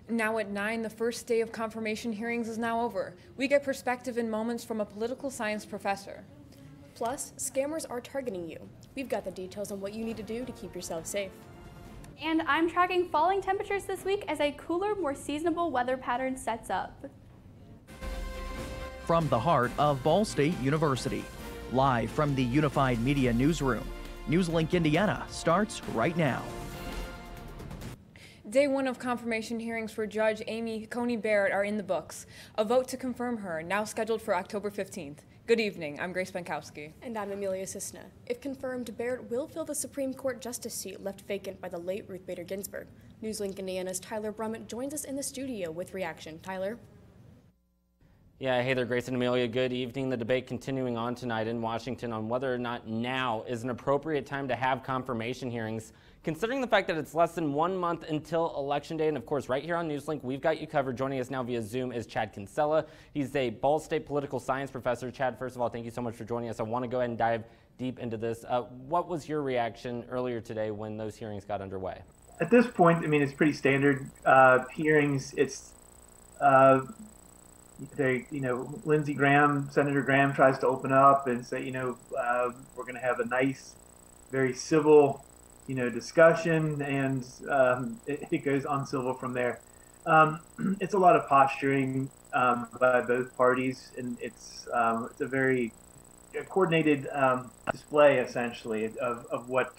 Now at 9, the first day of confirmation hearings is now over. We get perspective in moments from a political science professor. Plus, scammers are targeting you. We've got the details on what you need to do to keep yourself safe. And I'm tracking falling temperatures this week as a cooler, more seasonable weather pattern sets up. From the heart of Ball State University, live from the Unified Media Newsroom, NewsLink Indiana starts right now. Day 1 of confirmation hearings for Judge Amy Coney Barrett are in the books. A vote to confirm her, now scheduled for October 15th. Good evening, I'm Grace Benkowski. And I'm Amelia Cisna. If confirmed, Barrett will fill the Supreme Court justice seat left vacant by the late Ruth Bader Ginsburg. NewsLink Indiana's Tyler Brummett joins us in the studio with reaction. Tyler? Yeah, hey there, Grace and Amelia. Good evening. The debate continuing on tonight in Washington on whether or not now is an appropriate time to have confirmation hearings, considering the fact that it's less than 1 month until Election Day. And of course, right here on NewsLink, we've got you covered. Joining us now via Zoom is Chad Kinsella. He's a Ball State political science professor. Chad, first of all, thank you so much for joining us. I want to go ahead and dive deep into this. What was your reaction earlier today when those hearings got underway? At this point, I mean, it's pretty standard hearings. It's Lindsey Graham, Senator Graham tries to open up and say, we're going to have a nice, very civil, discussion, and it goes uncivil from there. It's a lot of posturing by both parties, and it's a very coordinated display, essentially, of what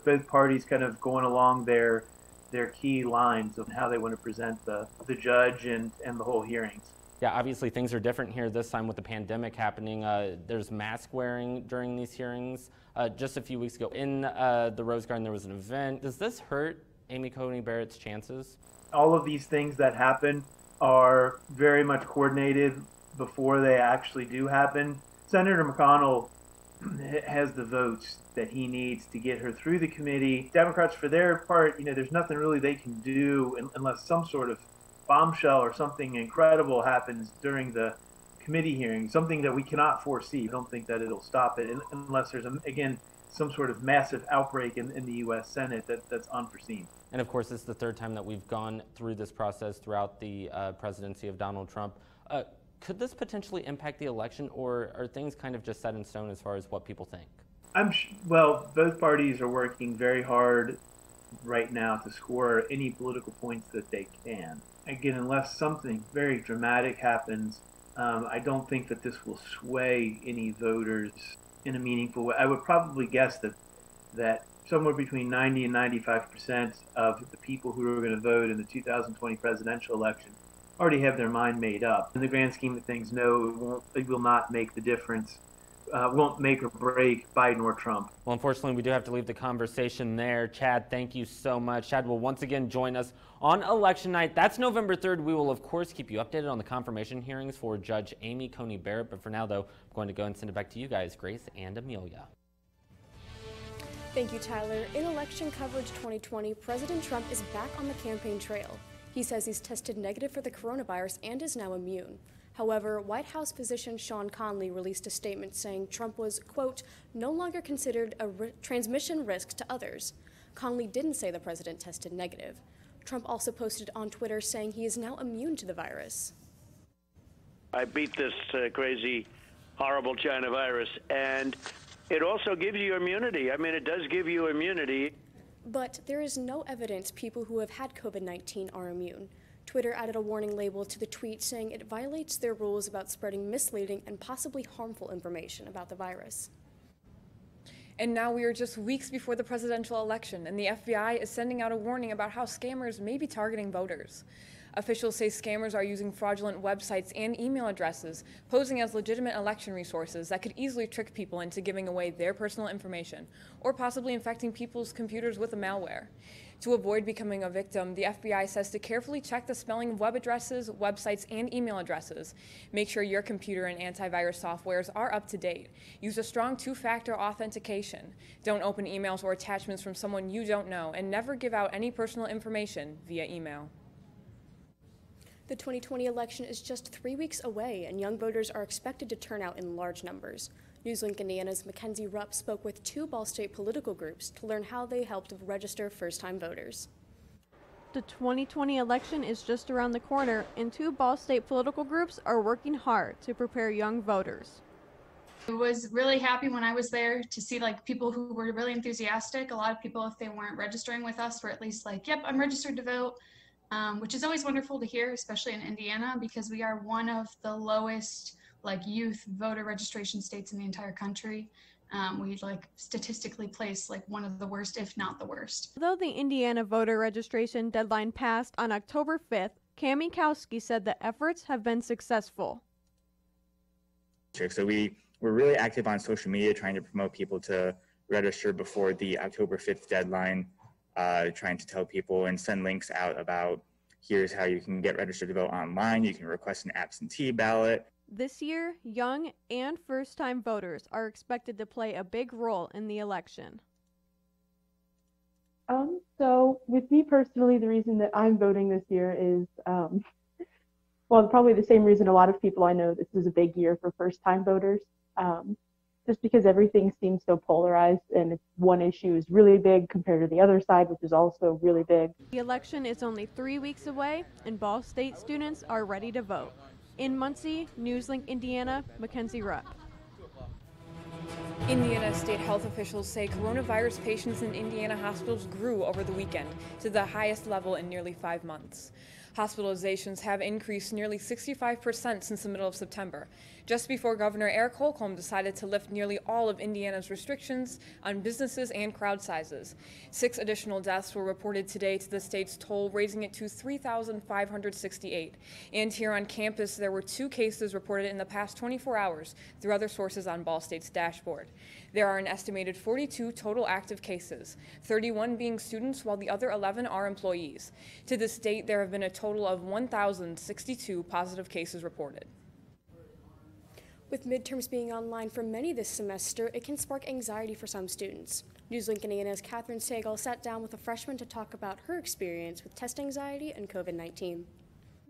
both parties kind of going along their key lines of how they want to present the judge and the whole hearings. Yeah, obviously things are different here this time with the pandemic happening. There's mask wearing during these hearings. Just a few weeks ago in the Rose Garden, there was an event. Does this hurt Amy Coney Barrett's chances? All of these things that happen are very much coordinated before they actually do happen. Senator McConnell has the votes that he needs to get her through the committee. Democrats, for their part, there's nothing really they can do unless some sort of bombshell or something incredible happens during the committee hearing, something that we cannot foresee. I don't think that it'll stop it unless there's, again, some sort of massive outbreak in the U.S. Senate that's unforeseen. And of course, it's the third time that we've gone through this process throughout the presidency of Donald Trump. Could this potentially impact the election, or are things kind of just set in stone as far as what people think? Well, both parties are working very hard right now to score any political points that they can. Again, unless something very dramatic happens, I don't think that this will sway any voters in a meaningful way. I would probably guess that somewhere between 90 and 95% of the people who are going to vote in the 2020 presidential election already have their mind made up. In the grand scheme of things, no, it will not make the difference. Won't make or break Biden or Trump. Well, unfortunately, we do have to leave the conversation there. Chad, thank you so much. Chad will once again join us on election night. That's November 3rd. We will, of course, keep you updated on the confirmation hearings for Judge Amy Coney Barrett. But for now, though, I'm going to go and send it back to you guys, Grace and Amelia. Thank you, Tyler. In election coverage 2020, President Trump is back on the campaign trail. He says he's tested negative for the coronavirus and is now immune. However, White House physician Sean Conley released a statement saying Trump was, quote, no longer considered a transmission risk to others. Conley didn't say the president tested negative. Trump also posted on Twitter saying he is now immune to the virus. I beat this crazy, horrible China virus, and it also gives you immunity. I mean, it does give you immunity. But there is no evidence people who have had COVID-19 are immune. Twitter added a warning label to the tweet saying it violates their rules about spreading misleading and possibly harmful information about the virus. And now we are just weeks before the presidential election, and the FBI is sending out a warning about how scammers may be targeting voters. Officials say scammers are using fraudulent websites and email addresses, posing as legitimate election resources that could easily trick people into giving away their personal information, or possibly infecting people's computers with a malware. To avoid becoming a victim, the FBI says to carefully check the spelling of web addresses, websites, and email addresses. Make sure your computer and antivirus softwares are up to date. Use a strong two-factor authentication. Don't open emails or attachments from someone you don't know, and never give out any personal information via email. The 2020 election is just 3 weeks away, and young voters are expected to turn out in large numbers. NewsLink Indiana's Mackenzie Rupp spoke with two Ball State political groups to learn how they helped register first-time voters. The 2020 election is just around the corner, and two Ball State political groups are working hard to prepare young voters. I was really happy when I was there to see people who were really enthusiastic. A lot of people, if they weren't registering with us, were at least like, yep, I'm registered to vote, which is always wonderful to hear, especially in Indiana, because we are one of the lowest youth voter registration states in the entire country. We statistically place one of the worst, if not the worst. Though the Indiana voter registration deadline passed on October 5th, Cami Kowski said the efforts have been successful. So we're really active on social media, trying to promote people to register before the October 5th deadline, trying to tell people and send links out about here's how you can get registered to vote online. You can request an absentee ballot. This year, young and first-time voters are expected to play a big role in the election. So with me personally, the reason that I'm voting this year is, well, probably the same reason a lot of people I know this is a big year for first-time voters. Just because everything seems so polarized and if one issue is really big compared to the other side, which is also really big. The election is only 3 weeks away, and Ball State students are ready to vote. In Muncie, NewsLink Indiana, Mackenzie Rupp. Indiana state health officials say coronavirus patients in Indiana hospitals grew over the weekend to the highest level in nearly 5 months. Hospitalizations have increased nearly 65% since the middle of September, just before Governor Eric Holcomb decided to lift nearly all of Indiana's restrictions on businesses and crowd sizes. 6 additional deaths were reported today to the state's toll, raising it to 3,568. And here on campus, there were 2 cases reported in the past 24 hours through other sources on Ball State's dashboard. There are an estimated 42 total active cases, 31 being students, while the other 11 are employees. To this date, there have been a total of 1,062 positive cases reported. With midterms being online for many this semester, it can spark anxiety for some students. NewsLink Indiana's Catherine Sagal sat down with a freshman to talk about her experience with test anxiety and COVID-19.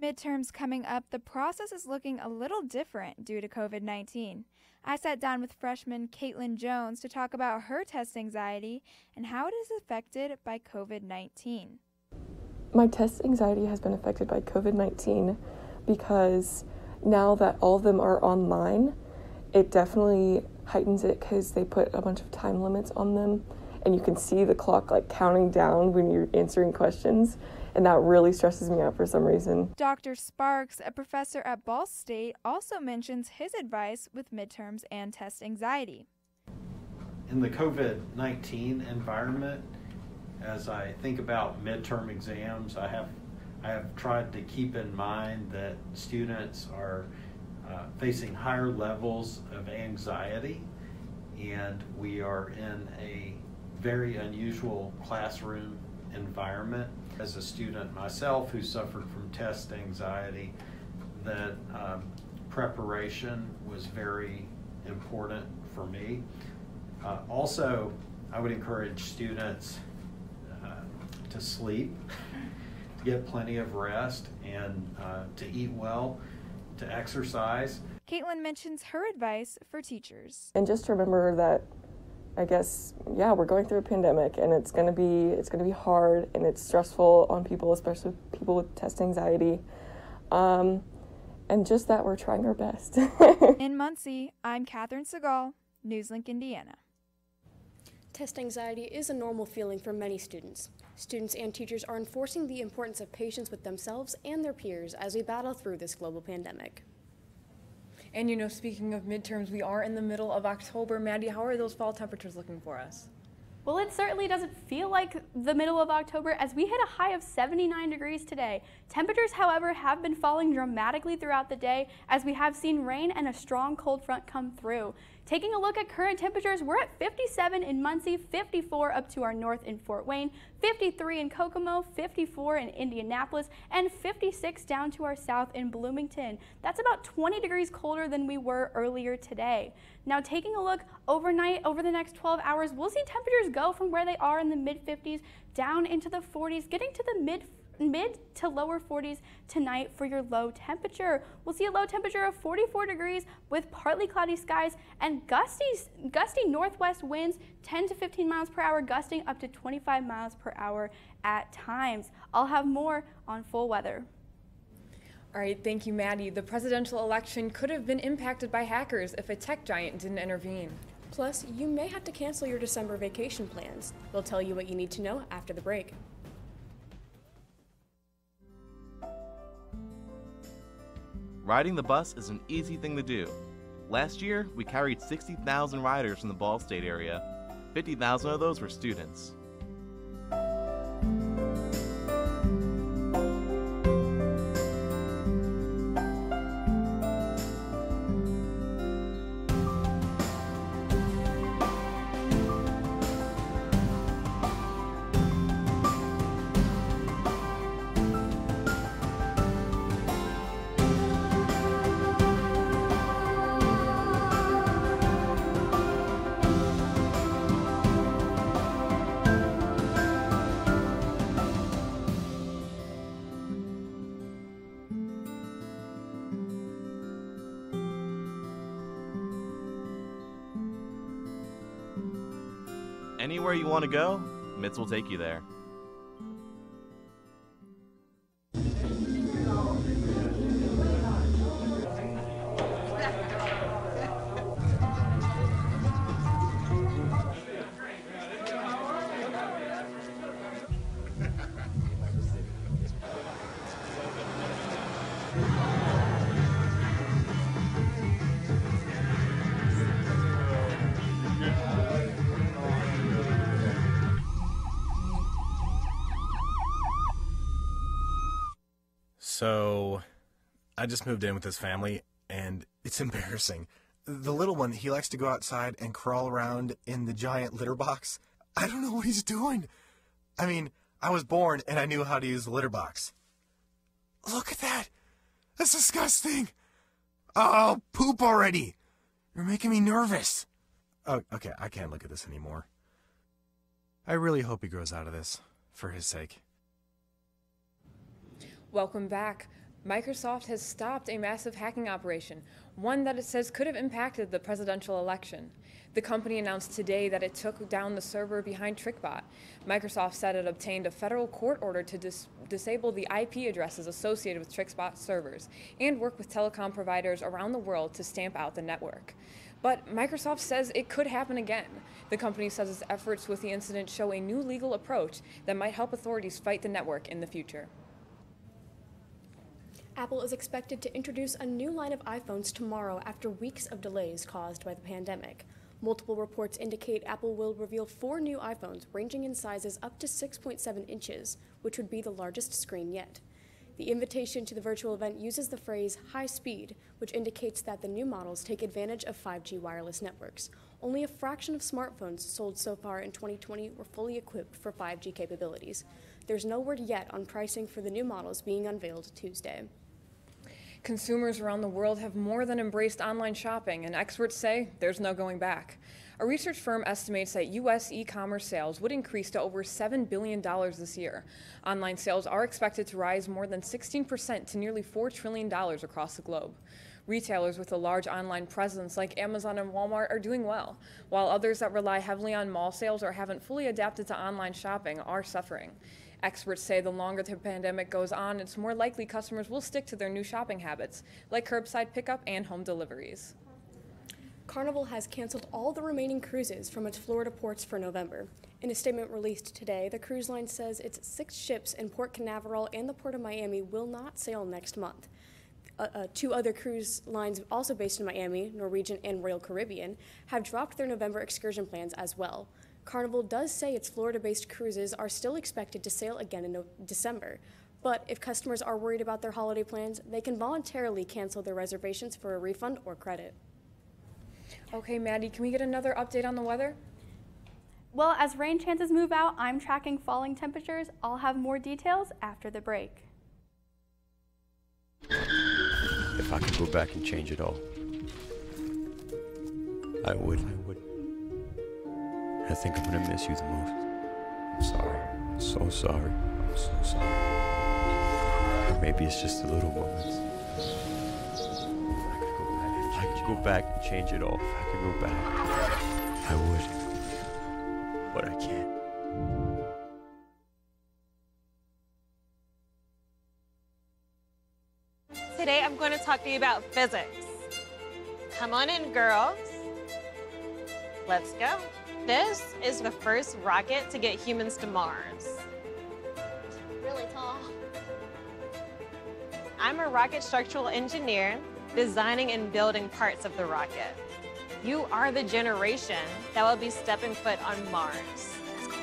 Midterms coming up, the process is looking a little different due to COVID-19. I sat down with freshman Caitlin Jones to talk about her test anxiety and how it is affected by COVID-19. My test anxiety has been affected by COVID-19 because now that all of them are online, it definitely heightens it because they put a bunch of time limits on them and you can see the clock counting down when you're answering questions, and that really stresses me out for some reason. Dr. Sparks, a professor at Ball State, also mentions his advice with midterms and test anxiety. In the COVID-19 environment, as I think about midterm exams, I have tried to keep in mind that students are facing higher levels of anxiety, and we are in a very unusual classroom environment. As a student myself who suffered from test anxiety, that preparation was very important for me. Also, I would encourage students to sleep, to get plenty of rest, and to eat well, to exercise. Caitlin mentions her advice for teachers. And just remember that, I guess, yeah, we're going through a pandemic, and it's gonna be hard, and it's stressful on people, especially people with test anxiety, and just that we're trying our best. In Muncie, I'm Catherine Segal, NewsLink Indiana. Test anxiety is a normal feeling for many students. Students and teachers are enforcing the importance of patience with themselves and their peers as we battle through this global pandemic. And speaking of midterms, we are in the middle of October. Maddie, how are those fall temperatures looking for us? Well, it certainly doesn't feel like the middle of October as we hit a high of 79 degrees today. Temperatures, however, have been falling dramatically throughout the day as we have seen rain and a strong cold front come through. Taking a look at current temperatures, we're at 57 in Muncie, 54 up to our north in Fort Wayne, 53 in Kokomo, 54 in Indianapolis, and 56 down to our south in Bloomington. That's about 20 degrees colder than we were earlier today. Now, taking a look overnight, over the next 12 hours, we'll see temperatures go from where they are in the mid-50s down into the 40s, getting to the mid to lower 40s tonight for your low temperature. We'll see a low temperature of 44 degrees with partly cloudy skies and gusty northwest winds, 10 to 15 miles per hour, gusting up to 25 miles per hour at times. I'll have more on full weather. All right, thank you, Maddie. The presidential election could have been impacted by hackers if a tech giant didn't intervene. Plus, you may have to cancel your December vacation plans. We'll tell you what you need to know after the break. Riding the bus is an easy thing to do. Last year, we carried 60,000 riders from the Ball State area. 50,000 of those were students. Anywhere you want to go, MITS will take you there. So, I just moved in with this family, and it's embarrassing. The little one, he likes to go outside and crawl around in the giant litter box. I don't know what he's doing. I mean, I was born and I knew how to use the litter box. Look at that! That's disgusting! Oh, poop already! You're making me nervous. Oh, okay, I can't look at this anymore. I really hope he grows out of this, for his sake. Welcome back. Microsoft has stopped a massive hacking operation, one that it says could have impacted the presidential election. The company announced today that it took down the server behind TrickBot. Microsoft said it obtained a federal court order to disable the IP addresses associated with TrickBot servers and work with telecom providers around the world to stamp out the network. But Microsoft says it could happen again. The company says its efforts with the incident show a new legal approach that might help authorities fight the network in the future. Apple is expected to introduce a new line of iPhones tomorrow after weeks of delays caused by the pandemic. Multiple reports indicate Apple will reveal 4 new iPhones ranging in sizes up to 6.7 inches, which would be the largest screen yet. The invitation to the virtual event uses the phrase high speed, which indicates that the new models take advantage of 5G wireless networks. Only a fraction of smartphones sold so far in 2020 were fully equipped for 5G capabilities. There's no word yet on pricing for the new models being unveiled Tuesday. Consumers around the world have more than embraced online shopping, and experts say there's no going back. A research firm estimates that U.S. e-commerce sales would increase to over $7 billion this year. Online sales are expected to rise more than 16% to nearly $4 trillion across the globe. Retailers with a large online presence like Amazon and Walmart are doing well, while others that rely heavily on mall sales or haven't fully adapted to online shopping are suffering. Experts say the longer the pandemic goes on, it's more likely customers will stick to their new shopping habits, like curbside pickup and home deliveries. Carnival has canceled all the remaining cruises from its Florida ports for November. In a statement released today, the cruise line says its 6 ships in Port Canaveral and the Port of Miami will not sail next month. 2 other cruise lines also based in Miami, Norwegian and Royal Caribbean, have dropped their November excursion plans as well. Carnival does say its Florida-based cruises are still expected to sail again in December, but if customers are worried about their holiday plans, they can voluntarily cancel their reservations for a refund or credit. Okay, Maddie, can we get another update on the weather? Well, as rain chances move out, I'm tracking falling temperatures. I'll have more details after the break. If I could go back and change it all, I would. I think I'm gonna miss you the most. I'm sorry. so sorry. I'm so sorry. Maybe it's just the little moments. If I could go back and change it all, if I could go back, I would. But I can't. Today I'm going to talk to you about physics. Come on in, girls. Let's go. This is the first rocket to get humans to Mars. Really tall. I'm a rocket structural engineer, designing and building parts of the rocket. You are the generation that will be stepping foot on Mars.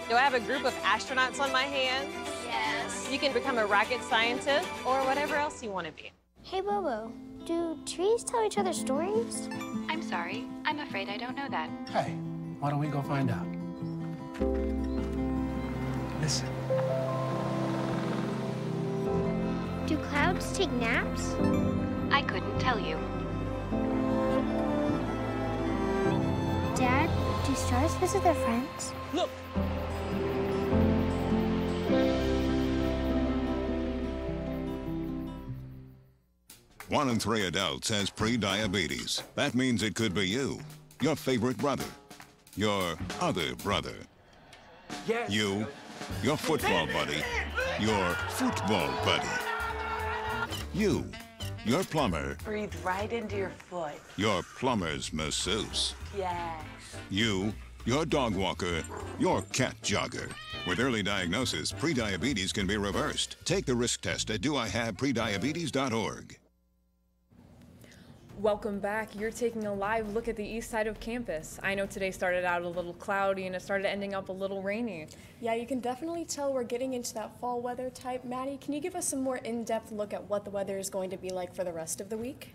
Do I have a group of astronauts on my hands? Yes. You can become a rocket scientist or whatever else you want to be. Hey, Bobo, do trees tell each other stories? I'm sorry. I'm afraid I don't know that. Hey, why don't we go find out? Listen. Do clouds take naps? I couldn't tell you. Dad, do stars visit their friends? Look! One in 3 adults has pre-diabetes. That means it could be you, your favorite brother, your other brother, yes. You, your football buddy, your football buddy, you, your plumber, breathe right into your foot, your plumber's masseuse, yes. You, your dog walker, your cat jogger. With early diagnosis, pre-diabetes can be reversed. Take the risk test at doihaveprediabetes.org. Welcome back. You're taking a live look at the east side of campus. I know today started out a little cloudy and it started ending up a little rainy. Yeah, you can definitely tell we're getting into that fall weather type. Maddie, can you give us some more in-depth look at what the weather is going to be like for the rest of the week?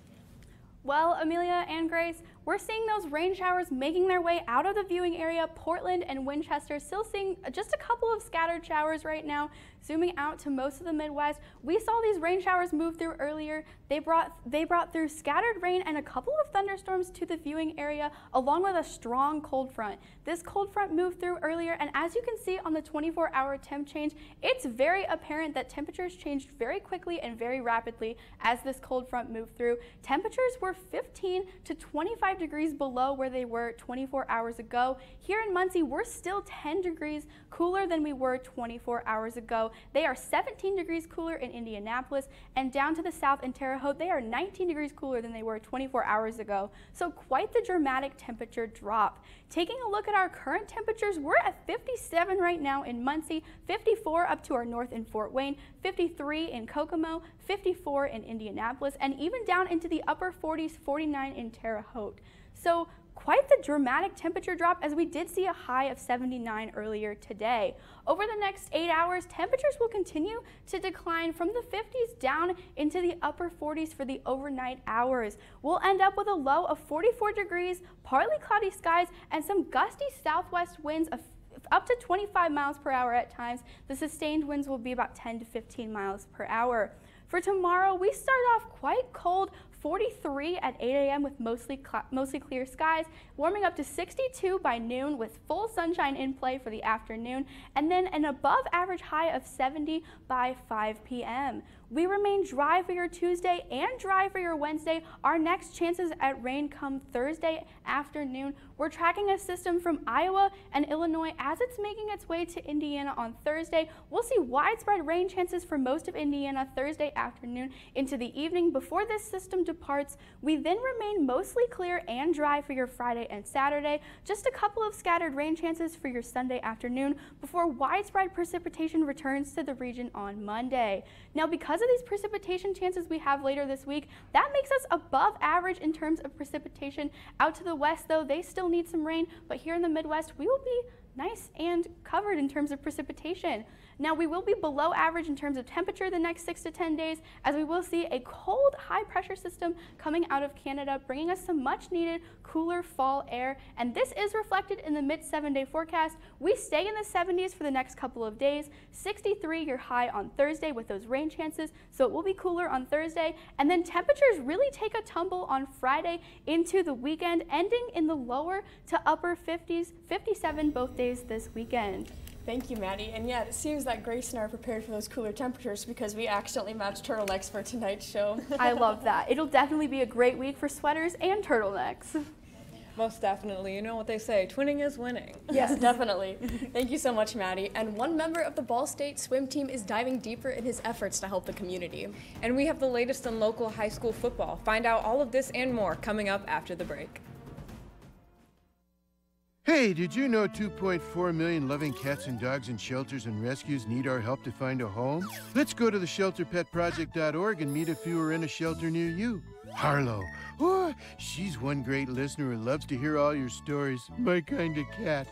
Well, Amelia and Grace, we're seeing those rain showers making their way out of the viewing area. Portland and Winchester still seeing just a couple of scattered showers right now. Zooming out to most of the Midwest, we saw these rain showers move through earlier. They brought through scattered rain and a couple of thunderstorms to the viewing area, along with a strong cold front. This cold front moved through earlier, and as you can see on the 24-hour temp change, it's very apparent that temperatures changed very quickly and very rapidly as this cold front moved through. Temperatures were 15 to 25 degrees below where they were 24 hours ago. Here in Muncie, we're still 10 degrees cooler than we were 24 hours ago. They are 17 degrees cooler in Indianapolis, and down to the south in Terre Haute, they are 19 degrees cooler than they were 24 hours ago. So quite the dramatic temperature drop. Taking a look at our current temperatures, we're at 57 right now in Muncie, 54 up to our north in Fort Wayne, 53 in Kokomo, 54 in Indianapolis, and even down into the upper 40s, 49 in Terre Haute. So quite the dramatic temperature drop, as we did see a high of 79 earlier today. Over the next 8 hours, temperatures will continue to decline from the 50s down into the upper 40s for the overnight hours. We'll end up with a low of 44 degrees, partly cloudy skies, and some gusty southwest winds of up to 25 miles per hour at times. The sustained winds will be about 10 to 15 miles per hour. For tomorrow, we start off quite cold, 43 at 8 a.m. with mostly clear skies, warming up to 62 by noon with full sunshine in play for the afternoon, and then an above average high of 70 by 5 p.m. We remain dry for your Tuesday and dry for your Wednesday. Our next chances at rain come Thursday afternoon. We're tracking a system from Iowa and Illinois as it's making its way to Indiana on Thursday. We'll see widespread rain chances for most of Indiana Thursday afternoon into the evening. Before this system departs, we then remain mostly clear and dry for your Friday and Saturday. Just a couple of scattered rain chances for your Sunday afternoon before widespread precipitation returns to the region on Monday. Now, because of these precipitation chances we have later this week, that makes us above average in terms of precipitation. Out to the west, though, they still need some rain, but here in the Midwest, we will be nice and covered in terms of precipitation. Now, we will be below average in terms of temperature the next 6 to 10 days, as we will see a cold, high-pressure system coming out of Canada, bringing us some much-needed cooler fall air, and this is reflected in the mid-7-day forecast. We stay in the 70s for the next couple of days, 63 your high on Thursday with those rain chances, so it will be cooler on Thursday, and then temperatures really take a tumble on Friday into the weekend, ending in the lower to upper 50s, 57 both days this weekend. Thank you, Maddie. And yeah, it seems that Grace and I are prepared for those cooler temperatures because we accidentally matched turtlenecks for tonight's show. I love that. It'll definitely be a great week for sweaters and turtlenecks. Most definitely. You know what they say, twinning is winning. Yes, definitely. Thank you so much, Maddie. And one member of the Ball State swim team is diving deeper in his efforts to help the community. And we have the latest in local high school football. Find out all of this and more coming up after the break. Hey, did you know 2.4 million loving cats and dogs in shelters and rescues need our help to find a home? Let's go to the shelterpetproject.org and meet if you are in a shelter near you. Harlow, oh, she's one great listener who loves to hear all your stories. My kind of cat.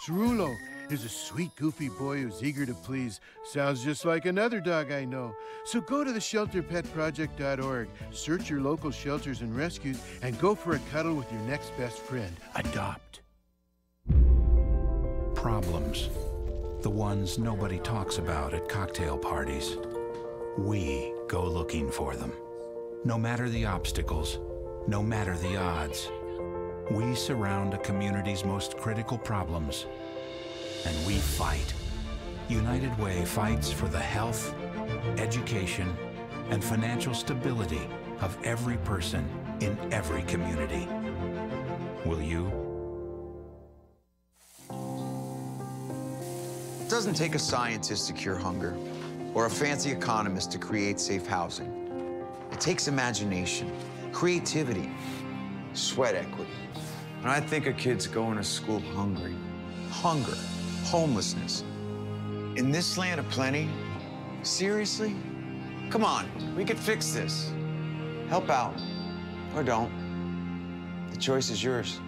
Cerulo is a sweet, goofy boy who's eager to please. Sounds just like another dog I know. So go to the shelterpetproject.org, search your local shelters and rescues, and go for a cuddle with your next best friend. Adopt. Problems. The ones nobody talks about at cocktail parties. We go looking for them. No matter the obstacles, no matter the odds, we surround a community's most critical problems, and we fight. United Way fights for the health, education, and financial stability of every person in every community. Will you? It doesn't take a scientist to cure hunger or a fancy economist to create safe housing. It takes imagination, creativity, sweat equity. And I think of kids going to school hungry. Hunger, homelessness. In this land of plenty, seriously? Come on, we could fix this. Help out, or don't. The choice is yours.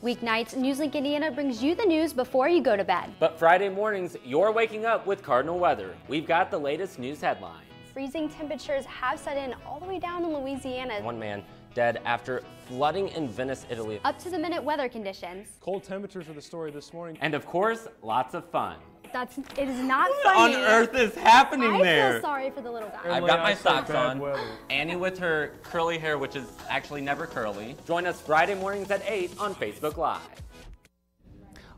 Weeknights, NewsLink Indiana brings you the news before you go to bed. But Friday mornings, you're waking up with Cardinal weather. We've got the latest news headlines. Freezing temperatures have set in all the way down in Louisiana. One man dead after flooding in Venice, Italy. Up-to-the-minute weather conditions. Cold temperatures are the story this morning. And of course, lots of fun. It is not funny. What on earth is happening there? I feel sorry for the little guy. I've got my socks on. Annie with her curly hair, which is actually never curly. Join us Friday mornings at 8 on Facebook Live.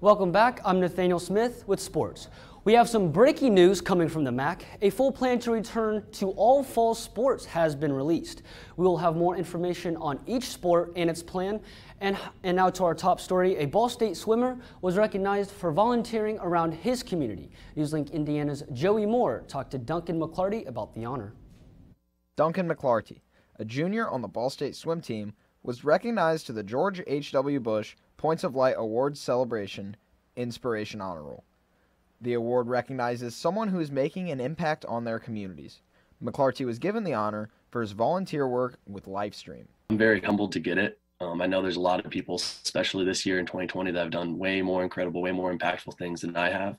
Welcome back. I'm Nathaniel Smith with sports. We have some breaking news coming from the MAC. A full plan to return to all fall sports has been released. We will have more information on each sport and its plan. And now to our top story. A Ball State swimmer was recognized for volunteering around his community. NewsLink Indiana's Joey Moore talked to Duncan McClarty about the honor. Duncan McClarty, a junior on the Ball State swim team, was recognized to the George H.W. Bush Points of Light Awards Celebration Inspiration Honor Roll. The award recognizes someone who is making an impact on their communities. McClarty was given the honor for his volunteer work with Livestream. I'm very humbled to get it. I know there's a lot of people, especially this year in 2020, that have done way more incredible, way more impactful things than I have.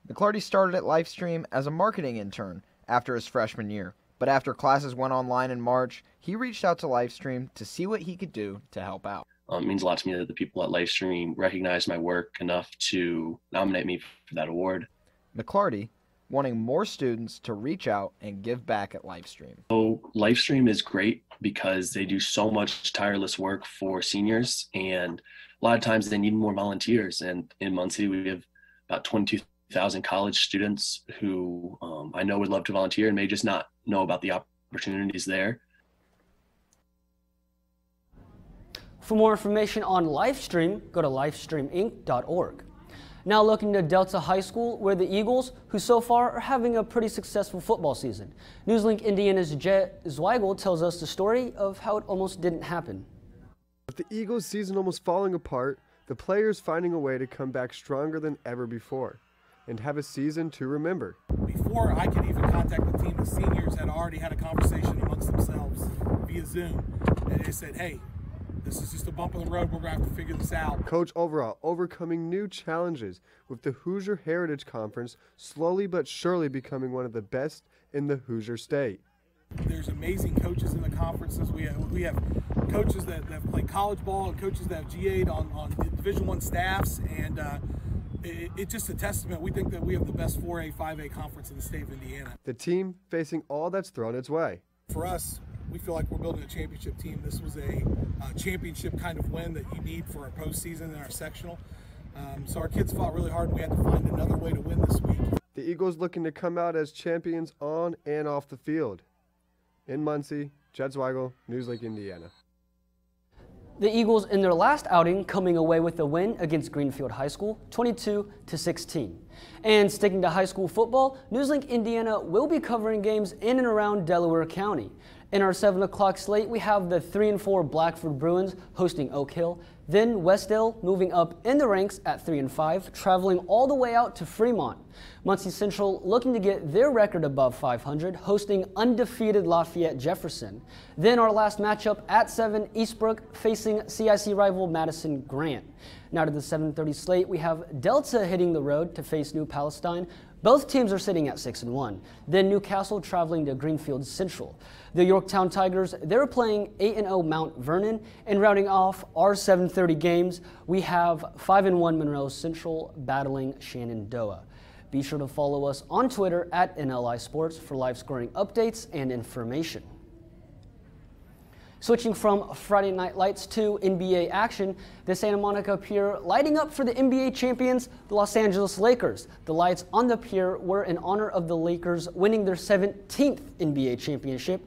McClarty started at Livestream as a marketing intern after his freshman year, but after classes went online in March, he reached out to Livestream to see what he could do to help out. It means a lot to me that the people at Livestream recognized my work enough to nominate me for that award. McClarty, wanting more students to reach out and give back at Livestream. So Livestream is great because they do so much tireless work for seniors, and a lot of times they need more volunteers. And in Muncie, we have about 22,000 college students who I know would love to volunteer and may just not know about the opportunities there. For more information on Livestream, go to livestreaminc.org. Now looking to Delta High School, where the Eagles, who so far are having a pretty successful football season. NewsLink Indiana's Jet Zweigel tells us the story of how it almost didn't happen. With the Eagles' season almost falling apart, the players finding a way to come back stronger than ever before and have a season to remember. Before I could even contact the team, the seniors had already had a conversation amongst themselves via Zoom, and they said, hey, this is just a bump in the road. We're going to have to figure this out. Coach Overall overcoming new challenges with the Hoosier Heritage Conference slowly but surely becoming one of the best in the Hoosier State. There's amazing coaches in the conferences. We have coaches that play college ball and coaches that have GA'd on Division I staffs, and it's just a testament. We think that we have the best 4A, 5A conference in the state of Indiana. The team facing all that's thrown its way. For us, we feel like we're building a championship team. This was a championship kind of win that you need for our postseason and our sectional. So our kids fought really hard, and we had to find another way to win this week. The Eagles looking to come out as champions on and off the field. In Muncie, Jed Zweigel, NewsLink, Indiana. The Eagles in their last outing coming away with a win against Greenfield High School, 22-16. And sticking to high school football, NewsLink Indiana will be covering games in and around Delaware County. In our 7 o'clock slate, we have the 3-4 Blackford Bruins hosting Oak Hill. Then Westdale moving up in the ranks at 3-5, traveling all the way out to Fremont. Muncie Central looking to get their record above 500, hosting undefeated Lafayette Jefferson. Then our last matchup at 7, Eastbrook facing CIC rival Madison Grant. Now to the 7:30 slate, we have Delta hitting the road to face New Palestine. Both teams are sitting at 6-1. Then Newcastle traveling to Greenfield Central. The Yorktown Tigers, they're playing 8-0 Mount Vernon. And rounding off our 7:30 games, we have 5-1 Monroe Central battling Shenandoah. Be sure to follow us on Twitter at NLI Sports for live scoring updates and information. Switching from Friday Night Lights to NBA action, the Santa Monica Pier lighting up for the NBA champions, the Los Angeles Lakers. The lights on the pier were in honor of the Lakers winning their 17th NBA championship.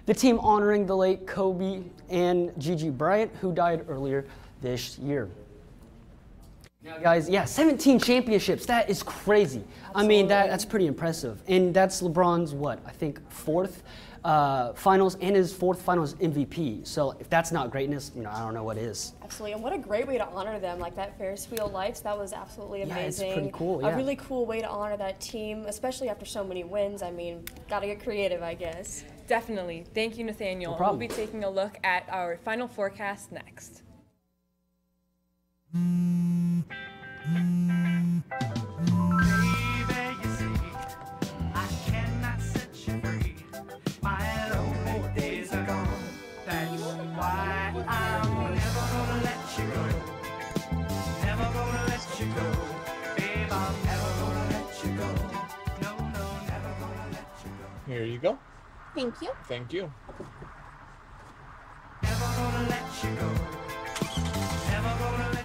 The team honoring the late Kobe and Gigi Bryant, who died earlier this year. Now, guys, yeah, 17 championships. That is crazy. Absolutely. I mean, that's pretty impressive. And that's LeBron's, what, I think, 4th finals and his 4th finals MVP. So if that's not greatness, I don't know what is. Absolutely, and what a great way to honor them, like that Ferris wheel lights. That was absolutely amazing. Yeah, it's pretty cool, yeah. A really cool way to honor that team, especially after so many wins. I mean, gotta get creative, I guess. Definitely. Thank you, Nathaniel. No problem. We'll be taking a look at our final forecast next. Here you go. Thank you. Thank you. Never gonna let you go. Never gonna let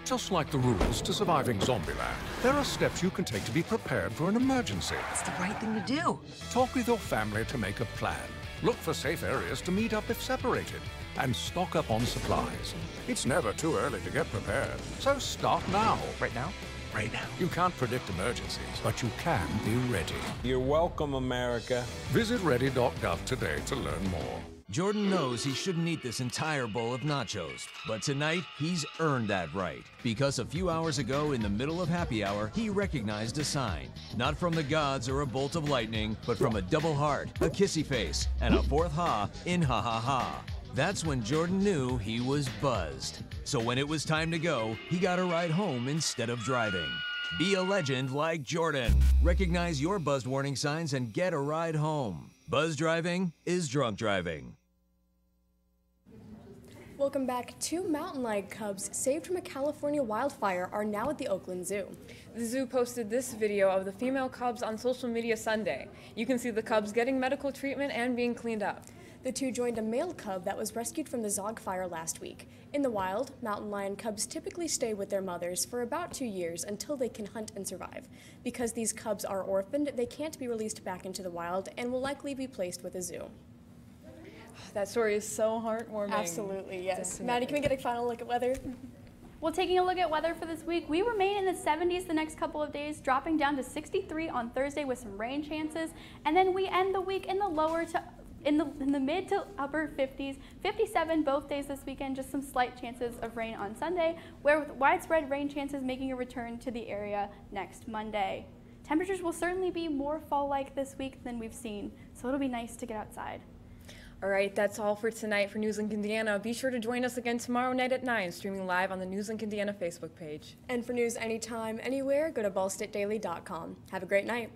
Just like the rules to surviving Zombieland, there are steps you can take to be prepared for an emergency. It's the right thing to do. Talk with your family to make a plan. Look for safe areas to meet up if separated. And stock up on supplies. It's never too early to get prepared. So start now. Right now? Right now. You can't predict emergencies, but you can be ready. You're welcome, America. Visit ready.gov today to learn more. Jordan knows he shouldn't eat this entire bowl of nachos, but tonight he's earned that right. Because a few hours ago, in the middle of happy hour, he recognized a sign. Not from the gods or a bolt of lightning, but from a double heart, a kissy face, and a 4th ha in ha ha ha. That's when Jordan knew he was buzzed. So when it was time to go, he got a ride home instead of driving. Be a legend like Jordan. Recognize your buzzed warning signs and get a ride home. Buzz driving is drunk driving. Welcome back. 2 mountain lion cubs saved from a California wildfire are now at the Oakland Zoo. The zoo posted this video of the female cubs on social media Sunday. You can see the cubs getting medical treatment and being cleaned up. The 2 joined a male cub that was rescued from the Zog fire last week. In the wild, mountain lion cubs typically stay with their mothers for about 2 years until they can hunt and survive. Because these cubs are orphaned, they can't be released back into the wild and will likely be placed with a zoo. That story is so heartwarming. Absolutely, yes. Definitely. Maddie, can we get a final look at weather? Well, taking a look at weather for this week, we remain in the 70s the next couple of days, dropping down to 63 on Thursday with some rain chances, and then we end the week in the lower to in the mid to upper 50s, 57 both days this weekend, just some slight chances of rain on Sunday, where with widespread rain chances making a return to the area next Monday. Temperatures will certainly be more fall-like this week than we've seen, so it'll be nice to get outside. All right, that's all for tonight for NewsLink Indiana. Be sure to join us again tomorrow night at 9, streaming live on the NewsLink Indiana Facebook page. And for news anytime, anywhere, go to ballstatedaily.com. Have a great night.